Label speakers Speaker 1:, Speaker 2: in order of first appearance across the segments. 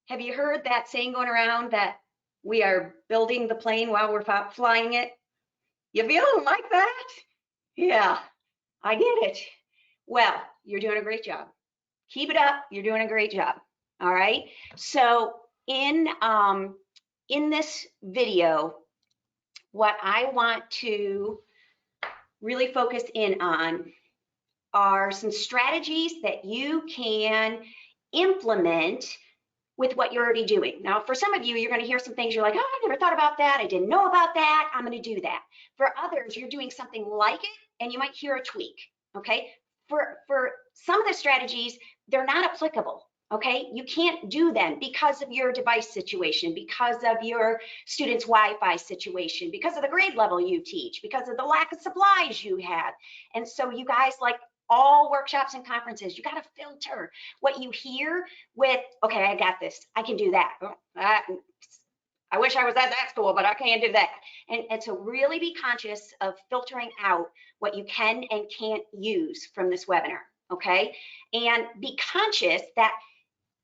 Speaker 1: Have you heard that saying going around that we are building the plane while we're flying it? You feeling like that? Yeah, I get it. Well, you're doing a great job. Keep it up. You're doing a great job. All right. So in this video, what I want to really focus in on are some strategies that you can implement with what you're already doing. Now, for some of you, you're going to hear some things you're like, oh, I never thought about that. I didn't know about that. I'm going to do that. For others, you're doing something like it and you might hear a tweak. Okay. For some of the strategies, they're not applicable. Okay. You can't do them because of your device situation, because of your student's Wi-Fi situation, because of the grade level you teach, because of the lack of supplies you have. And so you guys, like all workshops and conferences, you got to filter what you hear with, okay, I got this, I can do that. I wish I was at that school, but I can't do that. And so really be conscious of filtering out what you can and can't use from this webinar, okay? And be conscious that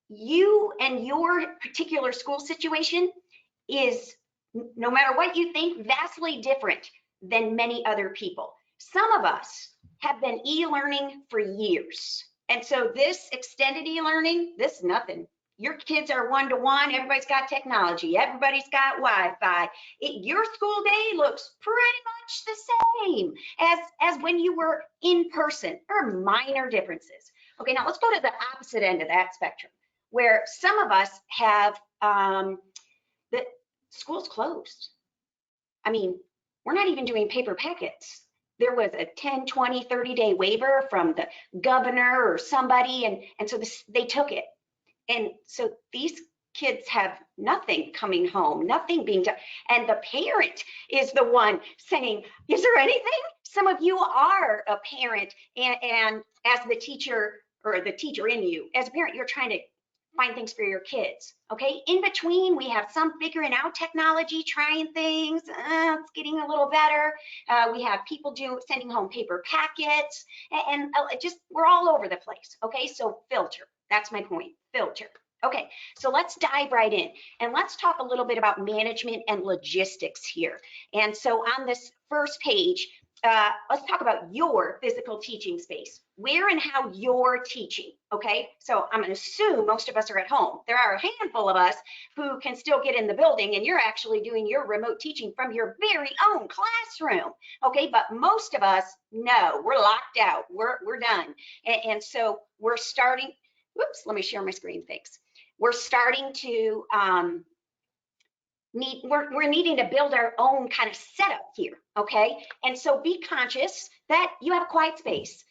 Speaker 1: you and your particular school situation is, no matter what you think, vastly different than many other people. Some of us have been e-learning for years. And so this extended e-learning, this is nothing. Your kids are one-to-one, everybody's got technology, everybody's got Wi-Fi. Your school day looks pretty much the same as when you were in person. There are minor differences. Okay, now let's go to the opposite end of that spectrum, where some of us have the school's closed. I mean, we're not even doing paper packets. There was a 10, 20, 30-day waiver from the governor or somebody, and so they took it. And so these kids have nothing coming home, nothing being done. And the parent is the one saying, is there anything? Some of you are a parent, and as the teacher, or the teacher in you, as a parent, you're trying to find things for your kids. Okay, in between, we have some figuring out technology, trying things, it's getting a little better. We have people sending home paper packets, and just, we're all over the place. Okay, so filter, that's my point, filter. Okay, so let's dive right in and let's talk a little bit about management and logistics here. And so on this first page, let's talk about your physical teaching space, where and how you're teaching, okay? So I'm gonna assume most of us are at home. There are a handful of us who can still get in the building and you're actually doing your remote teaching from your very own classroom, okay? But most of us, no, we're locked out, we're done. And so we're starting, whoops, let me share my screen, thanks. We're starting to, we're needing to build our own kind of setup here, okay? And so be conscious that you have a quiet space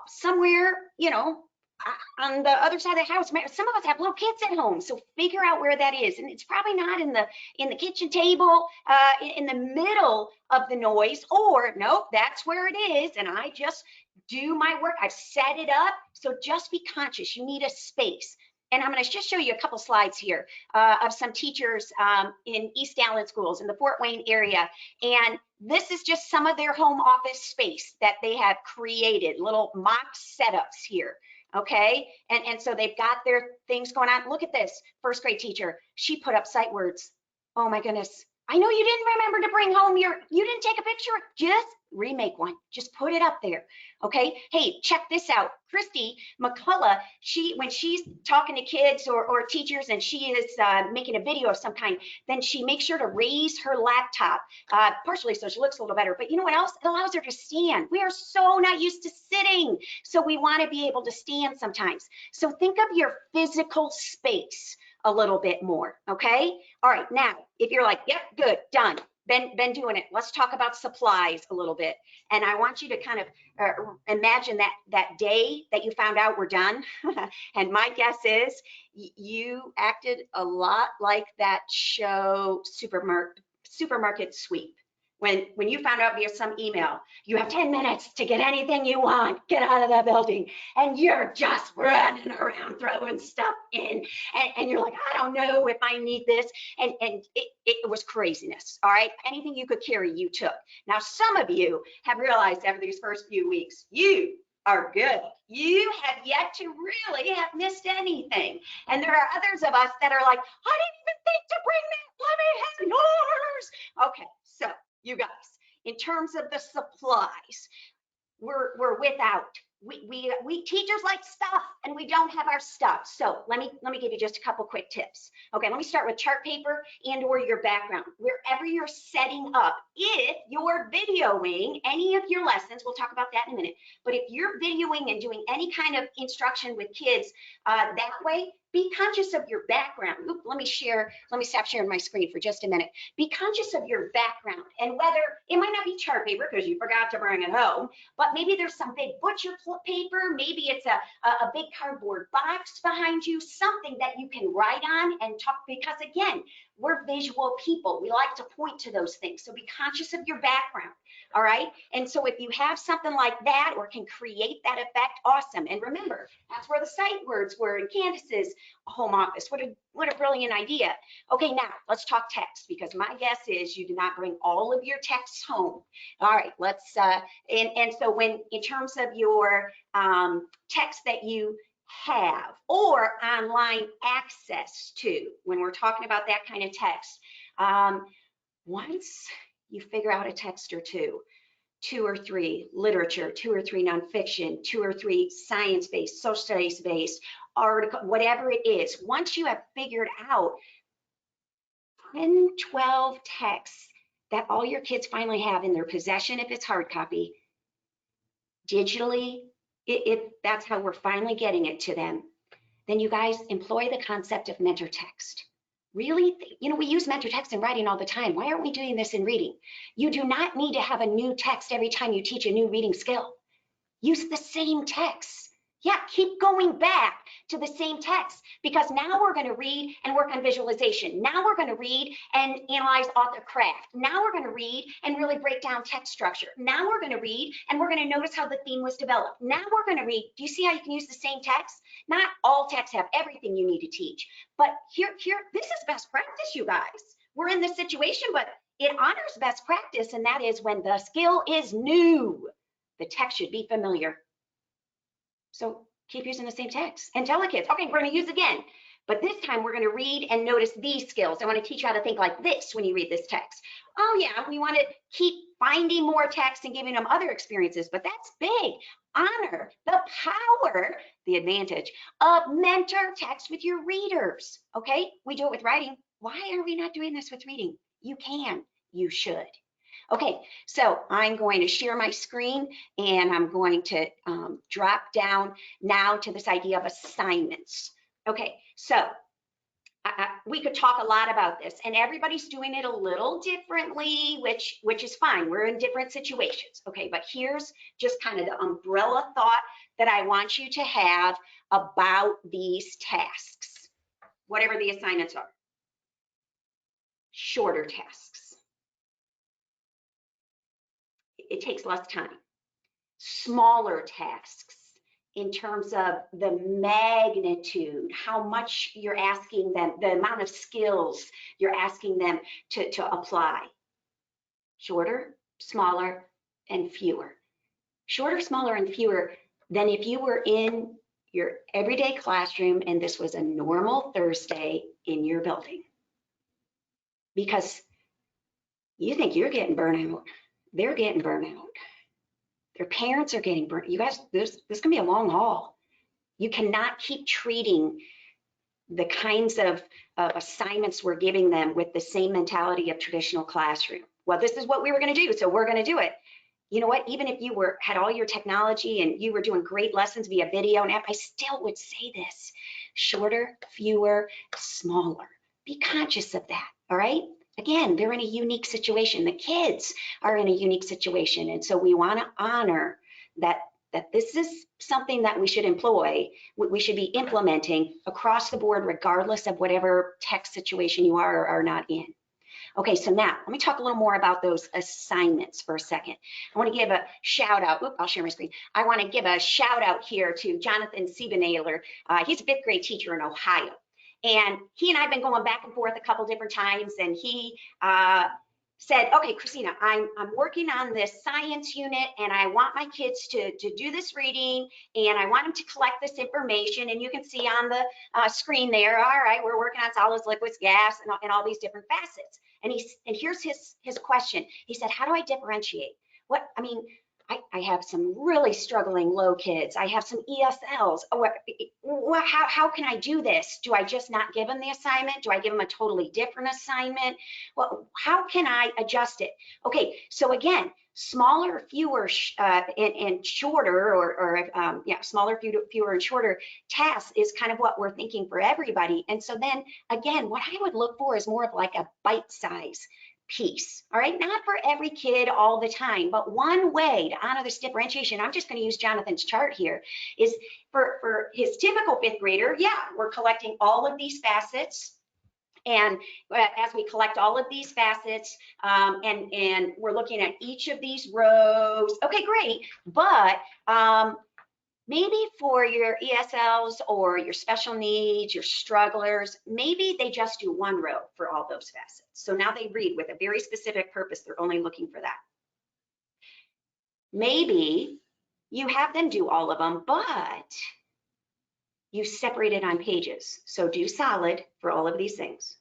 Speaker 1: somewhere, you know, on the other side of the house. Some of us have little kids at home, so figure out where that is. And it's probably not in the kitchen table, in the middle of the noise, or nope, that's where it is. And I just do my work. I've set it up. So just be conscious. You need a space. And I'm going to just show you a couple slides here of some teachers in East Allen schools in the Fort Wayne area. And this is just some of their home office space that they have created, little mock setups here. Okay, and so they've got their things going on. Look at this, first grade teacher. She put up sight words. Oh my goodness. I know you didn't remember to bring home you didn't take a picture. Just remake one. Just put it up there. Okay. Hey, check this out. Kristina Smekens, when she's talking to kids or teachers and she is making a video of some kind, then she makes sure to raise her laptop, partially so she looks a little better. But you know what else? It allows her to stand. We are so not used to sitting. So we want to be able to stand sometimes. So think of your physical space a little bit more, okay? All right, now, if you're like, yep, good, done, been doing it, let's talk about supplies a little bit. And I want you to kind of imagine that day that you found out we're done. And my guess is you acted a lot like that show Supermarket Sweep. When you found out via some email, you have 10 minutes to get anything you want, get out of the building, and you're just running around throwing stuff in, and you're like, I don't know if I need this, and it was craziness, all right? Anything you could carry, you took. Now, some of you have realized after these first few weeks, you are good. You have yet to really have missed anything. And there are others of us that are like, I didn't even think to bring that. Let me have yours. Okay, so you guys, in terms of the supplies, we're without. We teachers like stuff and we don't have our stuff. So let me give you just a couple quick tips. Okay, let me start with chart paper and or your background. Wherever you're setting up, if you're videoing any of your lessons, we'll talk about that in a minute, but if you're videoing and doing any kind of instruction with kids that way, be conscious of your background. Oop, let me stop sharing my screen for just a minute. Be conscious of your background and whether it might not be chart paper because you forgot to bring it home, but maybe there's some big butcher paper, maybe it's a big cardboard box behind you, something that you can write on and talk, because again, we're visual people. We like to point to those things. So be conscious of your background. All right. And so if you have something like that or can create that effect, awesome. And remember, that's where the sight words were in Candace's home office. What a brilliant idea. Okay, now let's talk text, because my guess is you did not bring all of your texts home. All right, let's and so when in terms of your text that you have or online access to, when we're talking about that kind of text, once you figure out a text or two or three literature, 2 or 3 nonfiction, 2 or 3 science-based, social studies-based, article, whatever it is, once you have figured out 10, 12 texts that all your kids finally have in their possession, if it's hard copy, digitally, that's how we're finally getting it to them, then you guys employ the concept of mentor text. Really, we use mentor text in writing all the time. Why aren't we doing this in reading? You do not need to have a new text every time you teach a new reading skill. Use the same text. Yeah, keep going back to the same text, because now we're going to read and work on visualization. Now we're going to read and analyze author craft. Now we're going to read and really break down text structure. Now we're going to read and we're going to notice how the theme was developed. Now we're going to read. Do you see how you can use the same text? Not all texts have everything you need to teach, but here, this is best practice, you guys. We're in this situation, but it honors best practice, and that is when the skill is new, the text should be familiar. So keep using the same text and tell the kids, okay, we're going to use again, but this time we're going to read and notice these skills. I want to teach you how to think like this when you read this text. Oh yeah, we want to keep finding more text and giving them other experiences, but that's big. Honor the power, the advantage of mentor text with your readers. Okay, we do it with writing. Why are we not doing this with reading? You can, you should. Okay, so I'm going to share my screen and I'm going to drop down now to this idea of assignments. Okay, so we could talk a lot about this, and everybody's doing it a little differently, which is fine. We're in different situations. Okay, but here's just kind of the umbrella thought that I want you to have about these tasks, whatever the assignments are. Shorter tasks. It takes less time. Smaller tasks in terms of the magnitude, how much you're asking them, the amount of skills you're asking them to apply. Shorter, smaller, and fewer. Shorter, smaller, and fewer than if you were in your everyday classroom and this was a normal Thursday in your building. Because you think you're getting burnout. They're getting burnout. Their parents are getting burnt. You guys, this can be a long haul. You cannot keep treating the kinds of assignments we're giving them with the same mentality of traditional classroom. Well, this is what we were going to do, so we're going to do it. You know what? Even if you had all your technology and you were doing great lessons via video and app, I still would say this: shorter, fewer, smaller. Be conscious of that. All right. Again, they're in a unique situation. The kids are in a unique situation. And so we want to honor that this is something that we should employ, we should be implementing across the board, regardless of whatever text situation you are or are not in. Okay, so now let me talk a little more about those assignments for a second. I want to give a shout out. Oop, I'll share my screen. I want to give a shout out here to Jonathan Siebenahler. He's a 5th grade teacher in Ohio. And he and I have been going back and forth a couple different times, and he said, okay, Kristina, I'm working on this science unit and I want my kids to do this reading and I want them to collect this information. And you can see on the screen there, all right, we're working on solids, liquids, gas, and all these different facets. And here's his question. He said, how do I differentiate? I have some really struggling low kids. I have some ESLs. How can I do this? Do I just not give them the assignment? Do I give them a totally different assignment? Well, how can I adjust it? Okay, so again, smaller, fewer, and shorter, smaller, fewer, and shorter tasks is kind of what we're thinking for everybody. And so then again, what I would look for is more of like a bite size piece, all right? Not for every kid all the time, but one way to honor this differentiation, I'm just going to use Jonathan's chart here, is for his typical fifth grader, yeah, we're collecting all of these facets. And as we collect all of these facets, and we're looking at each of these rows, okay, great, but maybe for your ESLs or your special needs, your strugglers, maybe they just do one row for all those facets. So now they read with a very specific purpose. They're only looking for that. Maybe you have them do all of them, but you separate it on pages. So do solid for all of these things.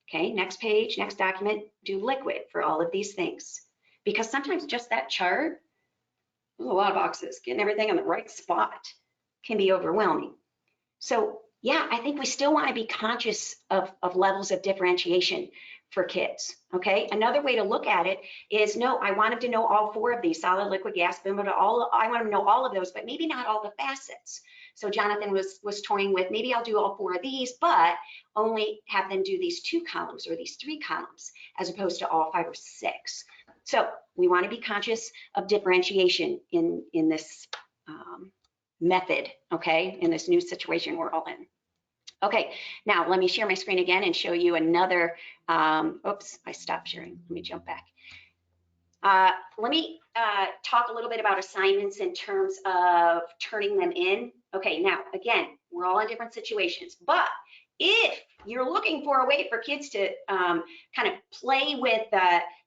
Speaker 1: Okay, next page, next document, do liquid for all of these things. Because sometimes just that chart, there's a lot of boxes, getting everything in the right spot can be overwhelming. So yeah, I think we still want to be conscious of levels of differentiation for kids, okay? Another way to look at it is, no, I want them to know all four of these, solid, liquid, gas, boom, I want them to know all of those, but maybe not all the facets. So Jonathan was toying with, maybe I'll do all four of these, but only have them do these 2 columns or these 3 columns, as opposed to all 5 or 6. So we want to be conscious of differentiation in this method, okay, in this new situation we're all in. Okay, now let me share my screen again and show you another, oops, I stopped sharing. Let me jump back. Let me talk a little bit about assignments in terms of turning them in. Okay, now again, we're all in different situations, but if you're looking for a way for kids to kind of play with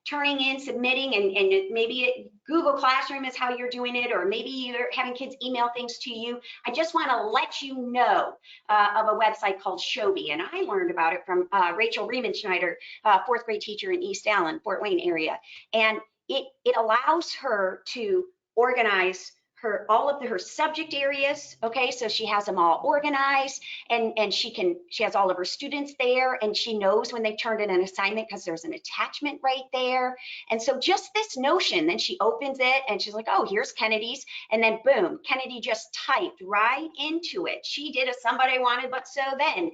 Speaker 1: turning in, submitting, and maybe Google Classroom is how you're doing it, or maybe you're having kids email things to you, I just want to let you know of a website called Shobi, and I learned about it from Rachel Riemenschneider, 4th grade teacher in East Allen, Fort Wayne area, and it allows her to organize all of her subject areas, okay, so she has them all organized, and she has all of her students there, and she knows when they turned in an assignment because there's an attachment right there. And so just this notion, then she opens it and she's like, oh, here's Kennedy's, and then boom, Kennedy just typed right into it. She did a Somebody Wanted But So Then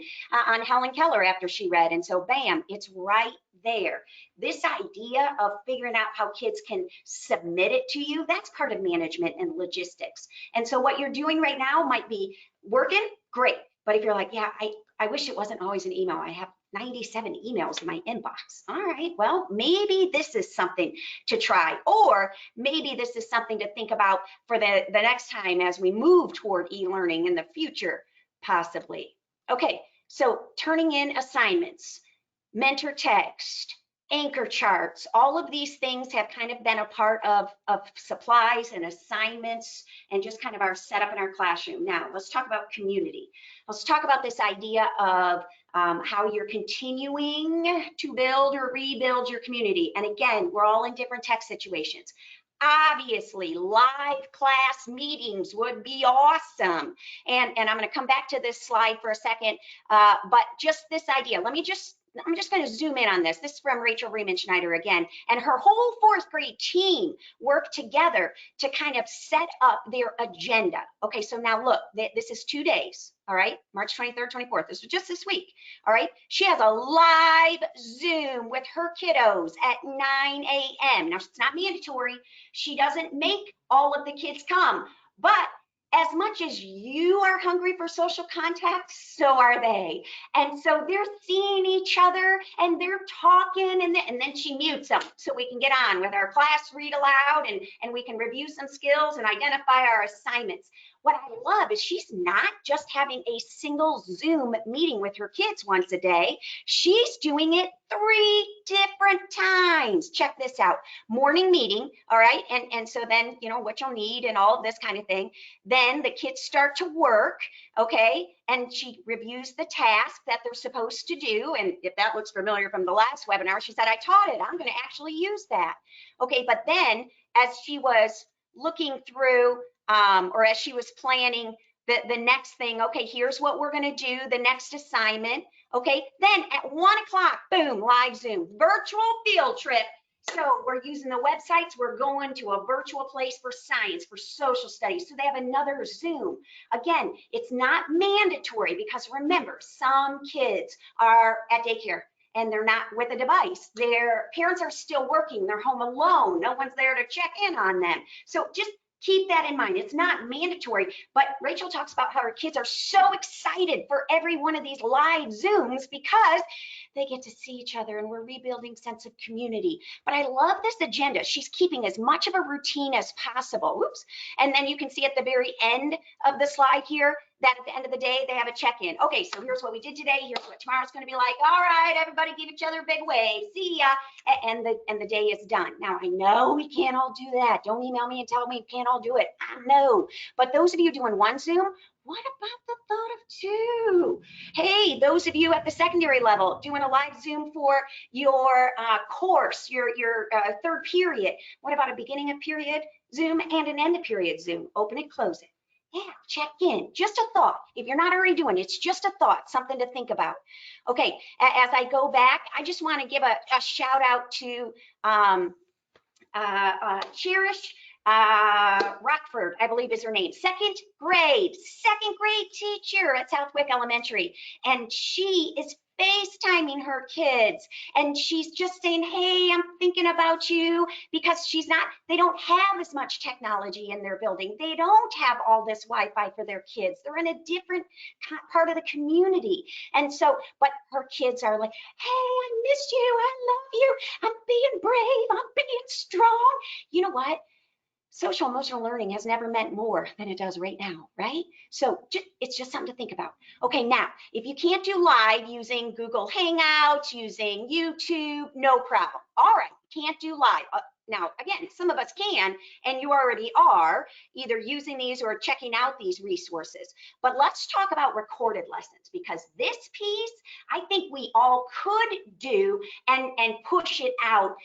Speaker 1: on Helen Keller after she read, and so bam, it's right there. This idea of figuring out how kids can submit it to you, that's part of management and logistics. And so what you're doing right now might be working, great. But if you're like, yeah, I wish it wasn't always an email. I have 97 emails in my inbox. All right, well, maybe this is something to try, or maybe this is something to think about for the next time as we move toward e-learning in the future, possibly. Okay, so turning in assignments, mentor text, anchor charts, all of these things have kind of been a part of supplies and assignments and just kind of our setup in our classroom. Now, let's talk about community. Let's talk about this idea of how you're continuing to build or rebuild your community. And again, we're all in different tech situations. Obviously, live class meetings would be awesome. And I'm going to come back to this slide for a second, but just this idea, I'm just going to zoom in on this. This is from Rachel Riemenschneider again, and her whole 4th grade team worked together to kind of set up their agenda. Okay, so now look, this is 2 days, all right, March 23rd, 24th. This was just this week, all right? She has a live Zoom with her kiddos at 9 a.m. Now, it's not mandatory. She doesn't make all of the kids come, but as much as you are hungry for social contact, so are they. And so they're seeing each other and they're talking, and then she mutes them so we can get on with our class read aloud, and we can review some skills and identify our assignments. what I love is she's not just having a single Zoom meeting with her kids once a day. She's doing it 3 different times. Check this out. Morning meeting, all right? And so then, you know, what you'll need and all of this kind of thing. Then the kids start to work, okay? And she reviews the task that they're supposed to do. And if that looks familiar from the last webinar, she said, I taught it. I'm going to actually use that. Okay, but then as she was looking through or as she was planning the next thing, okay, here's what we're going to do, the next assignment. Okay, then at 1 o'clock, boom, live Zoom, virtual field trip. So we're using the websites. We're going to a virtual place for science, for social studies. So they have another Zoom. Again, it's not mandatory because remember, some kids are at daycare and they're not with a device. Their parents are still working. They're home alone. No one's there to check in on them. So just keep that in mind. It's not mandatory, but Rachel talks about how her kids are so excited for every one of these live Zooms because they get to see each other and we're rebuilding sense of community. But I love this agenda. She's keeping as much of a routine as possible. Oops. And then you can see at the very end of the slide here that at the end of the day, they have a check-in. Okay, so here's what we did today. Here's what tomorrow's going to be like. All right, everybody give each other a big wave. See ya. And the day is done. Now, I know we can't all do that. Don't email me and tell me we can't all do it. I know. But those of you doing one Zoom, what about the thought of 2? Hey, those of you at the secondary level doing a live Zoom for your course, your third period. What about a beginning of period Zoom and an end of period Zoom? Open it, close it. Yeah, check in. Just a thought. If you're not already doing it, it's just a thought, something to think about. Okay, as I go back, I just want to give a shout out to Cherish Rockford, I believe is her name. Second grade teacher at Southwick Elementary. And she is FaceTiming her kids. And she's just saying, hey, I'm thinking about you, because they don't have as much technology in their building. They don't have all this Wi-Fi for their kids. They're in a different part of the community. And so, but her kids are like, hey, I miss you. I love you. I'm being brave. I'm being strong. You know what? Social emotional learning has never meant more than it does right now, right? So it's just something to think about. Okay, now, if you can't do live using Google Hangouts, using YouTube, no problem. All right, can't do live. Now, again, some of us can, and you already are either using these or checking out these resources. But let's talk about recorded lessons, because this piece, I think we all could do and push it out,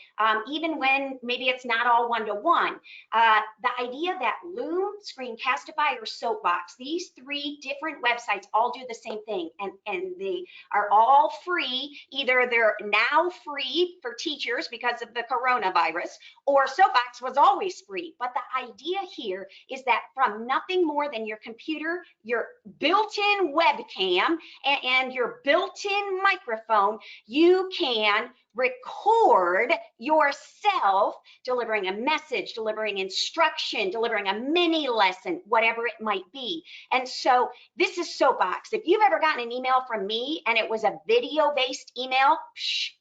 Speaker 1: even when maybe it's not all one-to-one. The idea that Loom, Screencastify, or Soapbox, these 3 different websites all do the same thing, and they are all free. Either they're now free for teachers because of the coronavirus, or Soapbox was always free. But the idea here is that from nothing more than your computer, your built-in webcam, and your built-in microphone, you can record yourself delivering a message, delivering instruction, delivering a mini lesson, whatever it might be. And so this is Soapbox. If you've ever gotten an email from me and it was a video-based email,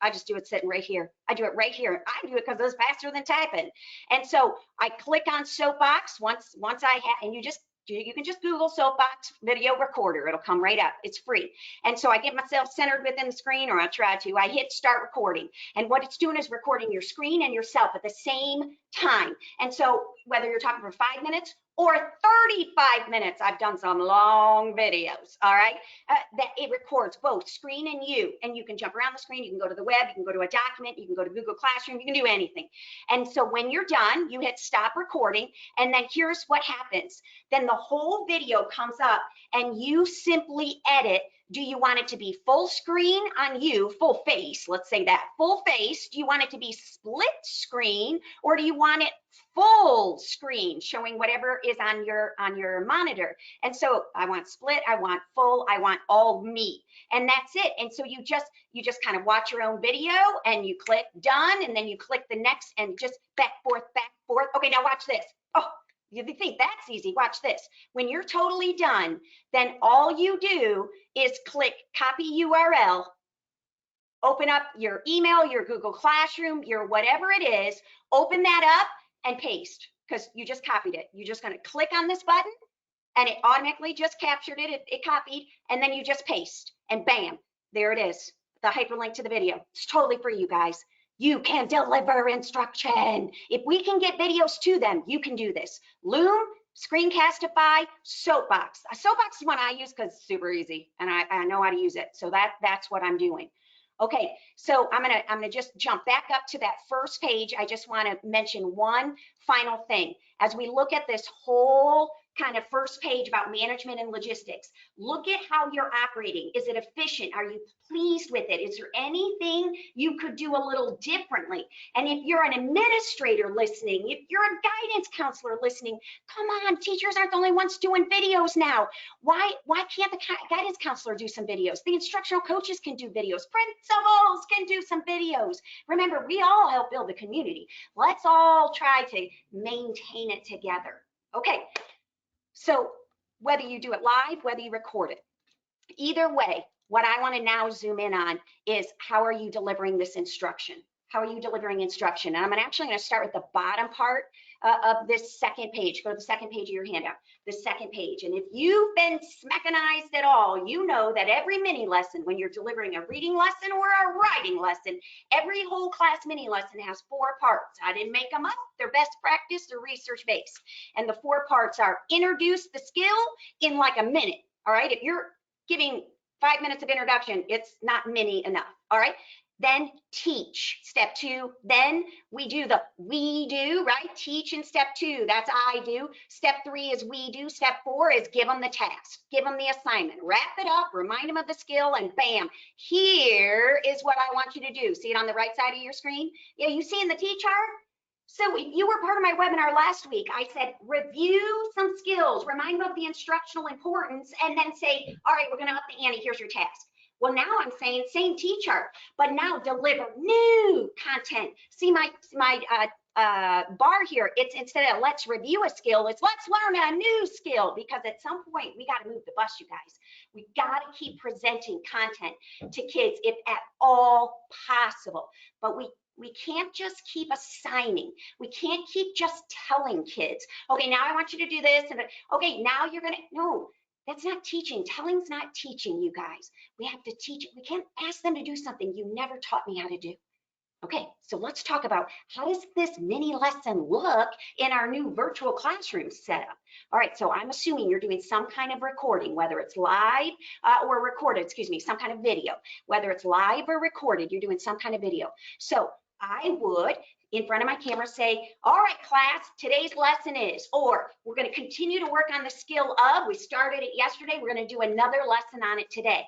Speaker 1: I just do it sitting right here. I do it right here. I do it because it's faster than typing. And so I click on Soapbox once I have, and you can just Google Soapbox video recorder. It'll come right up. It's free. And so I get myself centered within the screen, or I try to. I hit start recording. And what it's doing is recording your screen and yourself at the same time. And so whether you're talking for 5 minutes or 35 minutes, I've done some long videos, all right, that it records both screen and you can jump around the screen, you can go to the web, you can go to a document, you can go to Google Classroom, you can do anything. And so when you're done, you hit stop recording, and then here's what happens. Then the whole video comes up and you simply edit. Do you want it to be full screen on you, full face, let's say that, full face? Do you want it to be split screen, or do you want it full screen showing whatever is on your monitor? And so I want split, I want full, I want all me, and that's it. And so you just kind of watch your own video and you click done, and then you click the next, and just back, forth. Okay, now watch this. Oh, you think that's easy? Watch this. When you're totally done, then all you do is click copy URL, open up your email, your Google Classroom, your whatever it is, open that up and paste, because you just copied it. You're just going to click on this button and it automatically just captured it, it copied, and then you just paste, and bam, there it is, the hyperlink to the video. It's totally free, you guys. You can deliver instruction. If we can get videos to them, you can do this. Loom, Screencastify, Soapbox. A Soapbox is one I use because it's super easy, and I know how to use it, so that's what I'm doing. Okay, so I'm gonna just jump back up to that first page. I just want to mention one final thing. As we look at this whole kind of first page about management and logistics, look at how you're operating. Is it efficient? Are you pleased with it? Is there anything you could do a little differently? And if you're an administrator listening, if you're a guidance counselor listening, come on, teachers aren't the only ones doing videos now. Why can't the guidance counselor do some videos? The instructional coaches can do videos. Principals can do some videos. Remember, we all help build the community. Let's all try to maintain it together. Okay, so whether you do it live, whether you record it, either way, what I want to now zoom in on is how are you delivering this instruction? How are you delivering instruction? And I'm actually going to start with the bottom part of this second page. Go to the second page of your handout, the second page. And if you've been Smekenized at all, you know that every mini lesson, when you're delivering a reading lesson or a writing lesson, every whole class mini lesson has 4 parts. I didn't make them up. They're best practice. They're research-based. And the 4 parts are introduce the skill in like a minute. All right. If you're giving 5 minutes of introduction, it's not mini enough. All right. Then teach, step 2. Then we do, right? Teach in step 2, that's I do. Step 3 is we do. Step 4 is give them the task, give them the assignment, wrap it up, remind them of the skill, and bam, here is what I want you to do. See it on the right side of your screen? Yeah, you see in the T-chart? So if you were part of my webinar last week, I said, review some skills, remind them of the instructional importance, and then say, all right, we're gonna up the ante, here's your task. Well, now I'm saying same T-chart, but now deliver new content. See my bar here, it's instead of let's review a skill, it's let's learn a new skill, because at some point we got to move the bus, you guys. We got to keep presenting content to kids if at all possible, but we can't just keep assigning. We can't keep just telling kids, okay, now I want you to do this, and okay, now you're gonna, no. That's not teaching. Telling's not teaching, you guys. We have to teach. We can't ask them to do something you never taught me how to do. Okay, so let's talk about how does this mini lesson look in our new virtual classroom setup. All right, so I'm assuming you're doing some kind of recording, whether it's live or recorded, excuse me, some kind of video. Whether it's live or recorded, you're doing some kind of video. So I would, in front of my camera, say, all right, class, today's lesson is, or we're going to continue to work on the skill of, we started it yesterday, we're going to do another lesson on it today.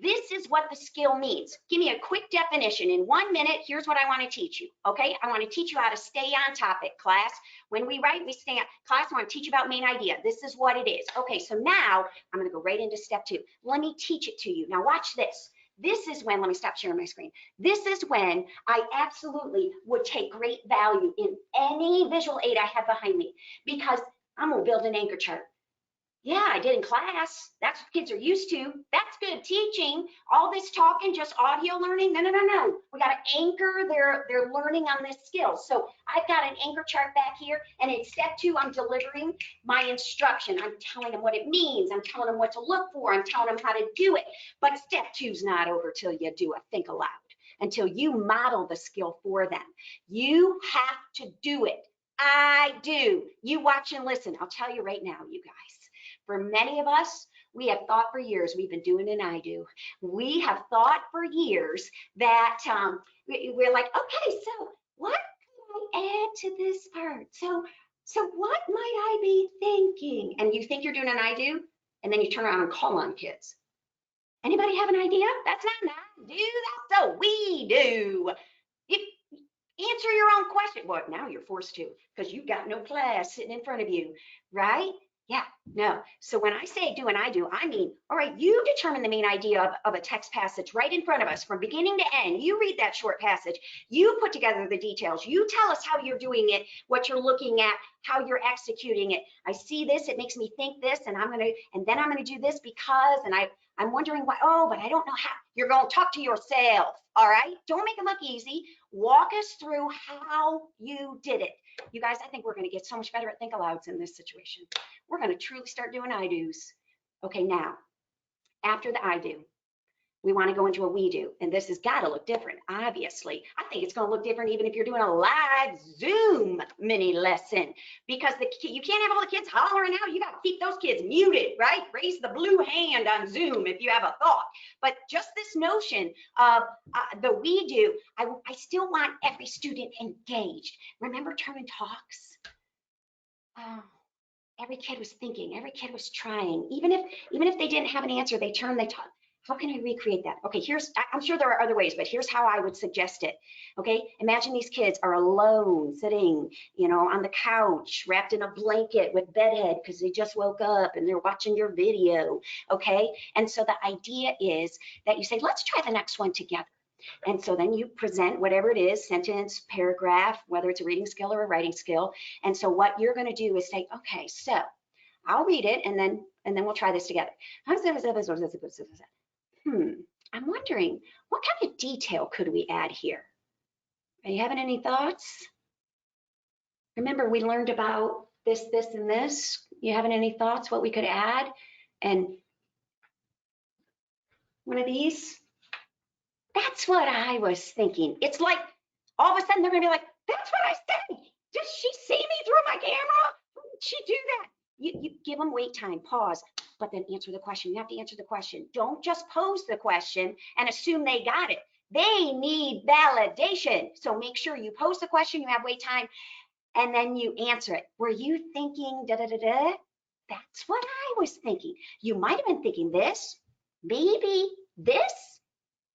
Speaker 1: This is what the skill means. Give me a quick definition. In 1 minute, here's what I want to teach you, okay? I want to teach you how to stay on topic, class. When we write, we stay on. Class, I want to teach you about main idea. This is what it is. Okay, so now I'm going to go right into step 2. Let me teach it to you. Now watch this. This is when, let me stop sharing my screen. This is when I absolutely would take great value in any visual aid I have behind me, because I'm going to build an anchor chart. Yeah, I did in class. That's what kids are used to. That's good teaching. All this talking, just audio learning. No. We got to anchor their learning on this skill. So I've got an anchor chart back here. And in step 2, I'm delivering my instruction. I'm telling them what it means. I'm telling them what to look for. I'm telling them how to do it. But step 2's not over till you do a think aloud, until you model the skill for them. You have to do it. I do. You watch and listen. I'll tell you right now, you guys. For many of us, we have thought for years, we've been doing an I do. We have thought for years that we're like, okay, so what can I add to this part? So what might I be thinking? And you think you're doing an I do, and then you turn around and call on kids. Anybody have an idea? That's not an I do, that's a we do. You answer your own question. Well, now you're forced to, because you've got no class sitting in front of you, right? Yeah, no. So when I say do and I do, I mean, all right, you determine the main idea of a text passage right in front of us from beginning to end. You read that short passage. You put together the details. You tell us how you're doing it, what you're looking at, how you're executing it. I see this, it makes me think this, and then I'm gonna do this because, and I'm wondering why, oh, but I don't know how. You're going to talk to yourself, all right? Don't make it look easy. Walk us through how you did it. You guys, I think we're going to get so much better at think alouds in this situation. We're going to truly start doing I do's. Okay, now, after the I do, we want to go into a we do, and this has got to look different, obviously. I think it's going to look different even if you're doing a live Zoom mini lesson, because you can't have all the kids hollering out. You got to keep those kids muted, right? Raise the blue hand on Zoom if you have a thought. But just this notion of the we do, I still want every student engaged. Remember Turn Talks? Every kid was thinking, every kid was trying. Even if they didn't have an answer, they talk. How can I recreate that? Okay, I'm sure there are other ways, but here's how I would suggest it. Okay, imagine these kids are alone, sitting, on the couch, wrapped in a blanket with bedhead because they just woke up and they're watching your video. Okay, and so the idea is that you say, let's try the next one together. And so then you present whatever it is, sentence, paragraph, whether it's a reading skill or a writing skill. And so what you're going to do is say, okay, so I'll read it and then we'll try this together. I'm wondering, what kind of detail could we add here? Are you having any thoughts? Remember, we learned about this, and this. You having any thoughts what we could add? And one of these? That's what I was thinking. It's like all of a sudden they're going to be like, that's what I said. Does she see me through my camera? Did she do that? You give them wait time, pause, but then answer the question. You have to answer the question. Don't just pose the question and assume they got it. They need validation. So make sure you pose the question, you have wait time, and then you answer it. Were you thinking da da da da? That's what I was thinking. You might have been thinking this, maybe this.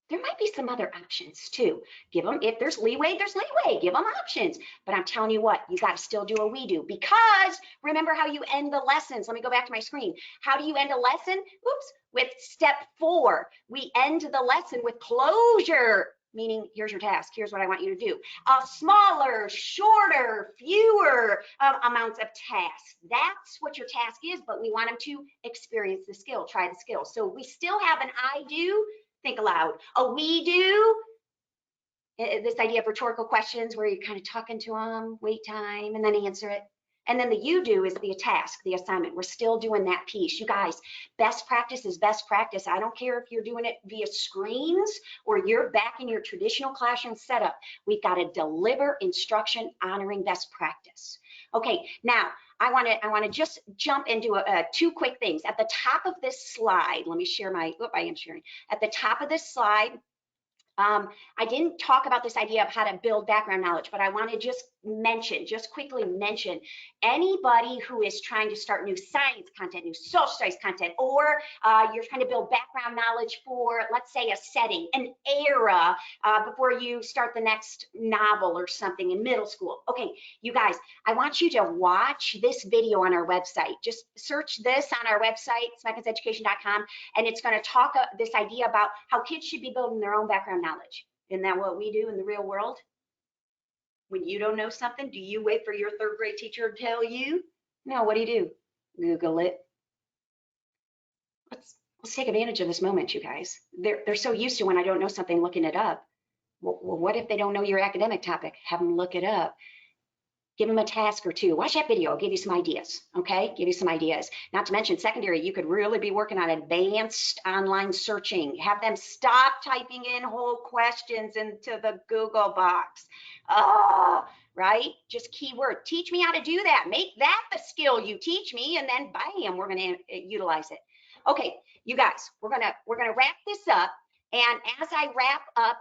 Speaker 1: There might be some other options too. Give them, if there's leeway, there's leeway. Give them options. But I'm telling you what, you got to still do a we do, because remember how you end the lessons. Let me go back to my screen. How do you end a lesson? Oops, with step 4. We end the lesson with closure, meaning here's your task. Here's what I want you to do. Smaller, shorter, fewer amounts of tasks. That's what your task is, but we want them to experience the skill, try the skill. So we still have an I do, think aloud. A we do, this idea of rhetorical questions where you're kind of talking to them, wait time, and then answer it. And then the you do is the task, the assignment. We're still doing that piece. You guys, best practice is best practice. I don't care if you're doing it via screens or you're back in your traditional classroom setup. We've got to deliver instruction honoring best practice. Okay, now I want to just jump into two quick things. At the top of this slide, let me share I am sharing. At the top of this slide, I didn't talk about this idea of how to build background knowledge, but I want to just quickly mention, anybody who is trying to start new science content, new social studies content, or you're trying to build background knowledge for, let's say, a setting, an era, before you start the next novel or something in middle school. Okay, you guys, I want you to watch this video on our website. Just search this on our website, smekenseducation.com, and it's going to talk this idea about how kids should be building their own background knowledge. Isn't that what we do in the real world? When you don't know something, do you wait for your 3rd grade teacher to tell you? No, what do? Google it. Let's take advantage of this moment, you guys. They're so used to, when I don't know something, looking it up. Well, what if they don't know your academic topic? Have them look it up. Give them a task or two. Watch that video. I'll give you some ideas, okay? Give you some ideas. Not to mention secondary, you could really be working on advanced online searching. Have them stop typing in whole questions into the Google box. Right? Just keyword. Teach me how to do that. Make that the skill you teach me, and then bam, we're going to utilize it. Okay, you guys, we're gonna wrap this up. And as I wrap up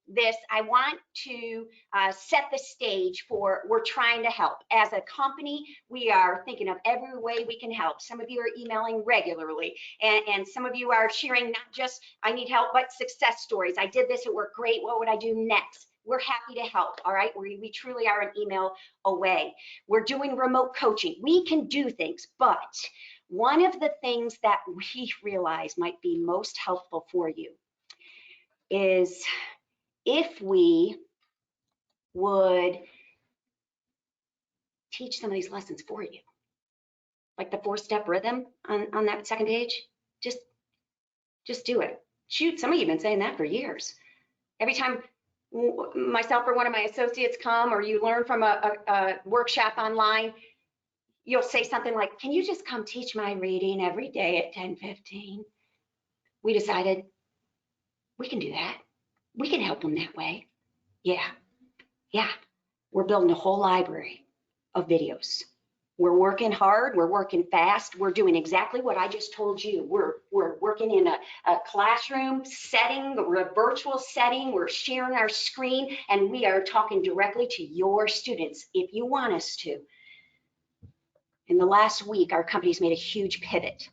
Speaker 1: this, I want to set the stage for, we're trying to help. As a company, we are thinking of every way we can help. Some of you are emailing regularly, and some of you are sharing not just, I need help, but success stories. I did this, it worked great, what would I do next? We're happy to help, all right? We truly are an email away. We're doing remote coaching. We can do things, but one of the things that we realize might be most helpful for you is if we would teach some of these lessons for you, like the 4-step rhythm on that second page. Just do it. Shoot, some of you have been saying that for years. Every time myself or one of my associates come, or you learn from a workshop online, you'll say something like, can you just come teach my reading every day at 10:15? We decided we can do that. We can help them that way. Yeah. We're building a whole library of videos. We're working hard, we're working fast, we're doing exactly what I just told you. We're working in a classroom setting, a virtual setting, we're sharing our screen, and we are talking directly to your students if you want us to. In the last week, our company's made a huge pivot.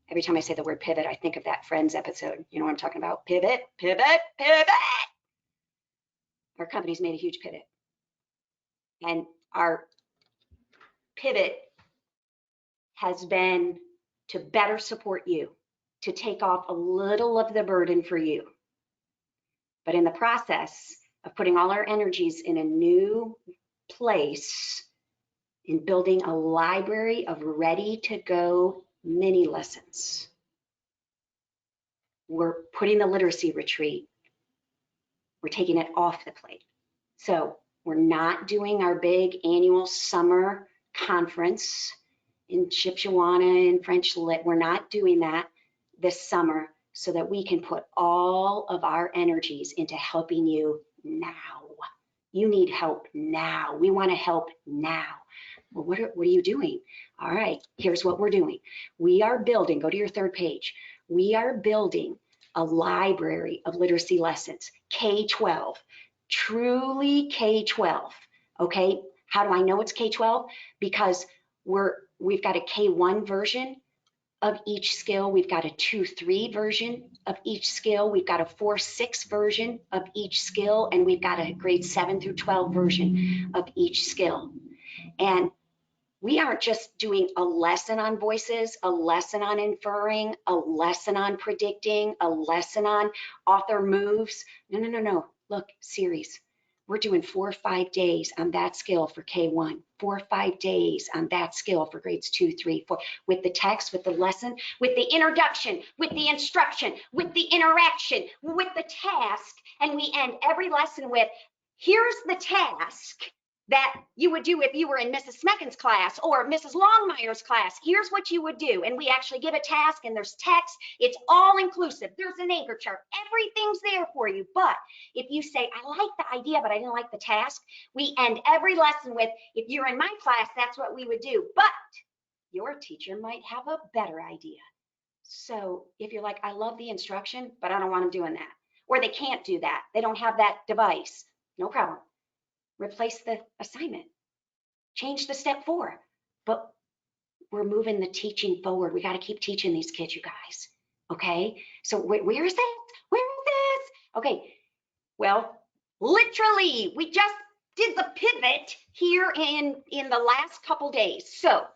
Speaker 1: Every time I say the word pivot, I think of that Friends episode. You know what I'm talking about? Pivot, pivot, pivot. Our company's made a huge pivot. And our pivot has been to better support you, to take off a little of the burden for you. But in the process of putting all our energies in a new place, in building a library of ready-to-go mini lessons, we're putting the literacy retreat, we're taking it off the plate. So we're not doing our big annual summer conference in Shipshewana and French Lit. We're not doing that this summer so that we can put all of our energies into helping you now. You need help now. We want to help now. Well, what are you doing? All right, here's what we're doing. We are building, go to your third page. We are building a library of literacy lessons, K-12, truly K-12, okay? How do I know it's K-12? Because we've got a K-1 version of each skill. We've got a 2-3 version of each skill. We've got a 4-6 version of each skill, and we've got a grade 7 through 12 version of each skill. And we aren't just doing a lesson on voices, a lesson on inferring, a lesson on predicting, a lesson on author moves. No. Look, series. We're doing 4 or 5 days on that skill for K1, 4 or 5 days on that skill for grades 2, 3, 4, with the text, with the lesson, with the introduction, with the instruction, with the interaction, with the task. And we end every lesson with, here's the task that you would do if you were in Mrs. Smekens' class or Mrs. Longmire's class. Here's what you would do. And we actually give a task, and there's text. It's all inclusive. There's an anchor chart. Everything's there for you. But if you say, I like the idea, but I didn't like the task, we end every lesson with, if you're in my class, that's what we would do. But your teacher might have a better idea. So if you're like, I love the instruction, but I don't want them doing that, or they can't do that, they don't have that device, no problem. Replace the assignment, change the step 4, but we're moving the teaching forward. We got to keep teaching these kids, you guys. Okay, so where is it? Where is this? Okay, well, literally, we just did the pivot here in the last couple days. So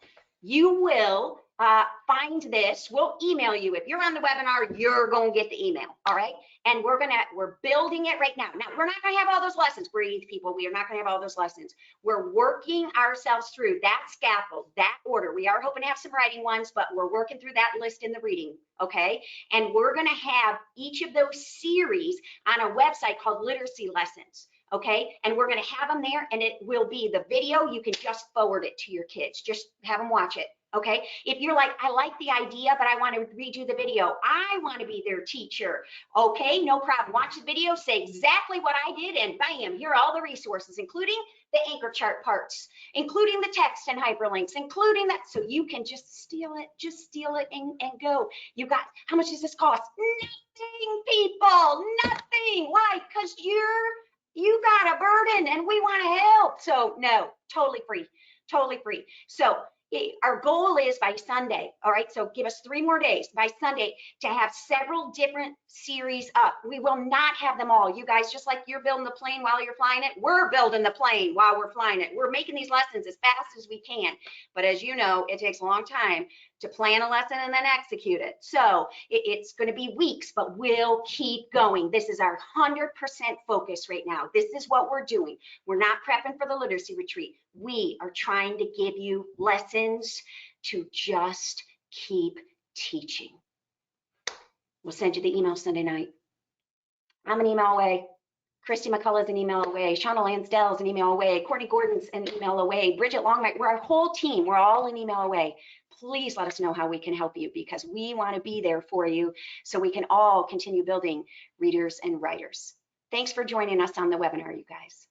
Speaker 1: you will find this. We'll email you. If you're on the webinar, you're going to get the email. All right. And we're building it right now. Now, we're not going to have all those lessons, breathe, people. We are not going to have all those lessons. We're working ourselves through that scaffold, that order. We are hoping to have some writing ones, but we're working through that list in the reading. Okay. And we're going to have each of those series on a website called Literacy Lessons. Okay, and we're going to have them there, and it will be the video. You can just forward it to your kids. Just have them watch it. Okay, if you're like, I like the idea, but I want to redo the video. I want to be their teacher. Okay, no problem. Watch the video, say exactly what I did, and bam, here are all the resources, including the anchor chart parts, including the text and hyperlinks, including that, so you can just steal it and go. You got, how much does this cost? Nothing, people, nothing. Why? Because you got a burden and we want to help. So no, totally free, totally free. So our goal is by Sunday, all right, so give us 3 more days, by Sunday, to have several different series up. We will not have them all. You guys, just like you're building the plane while you're flying it, we're building the plane while we're flying it. We're making these lessons as fast as we can. But as you know, it takes a long time to plan a lesson and then execute it. So it's going to be weeks, but we'll keep going. This is our 100% focus right now. This is what we're doing. We're not prepping for the literacy retreat. We are trying to give you lessons to just keep teaching. We'll send you the email Sunday night. I'm an email away. Christy McCullough's an email away. Shauna Lansdell's an email away. Courtney Gordon's an email away. Bridget Longmire, we're our whole team. We're all an email away. Please let us know how we can help you, because we want to be there for you so we can all continue building readers and writers. Thanks for joining us on the webinar, you guys.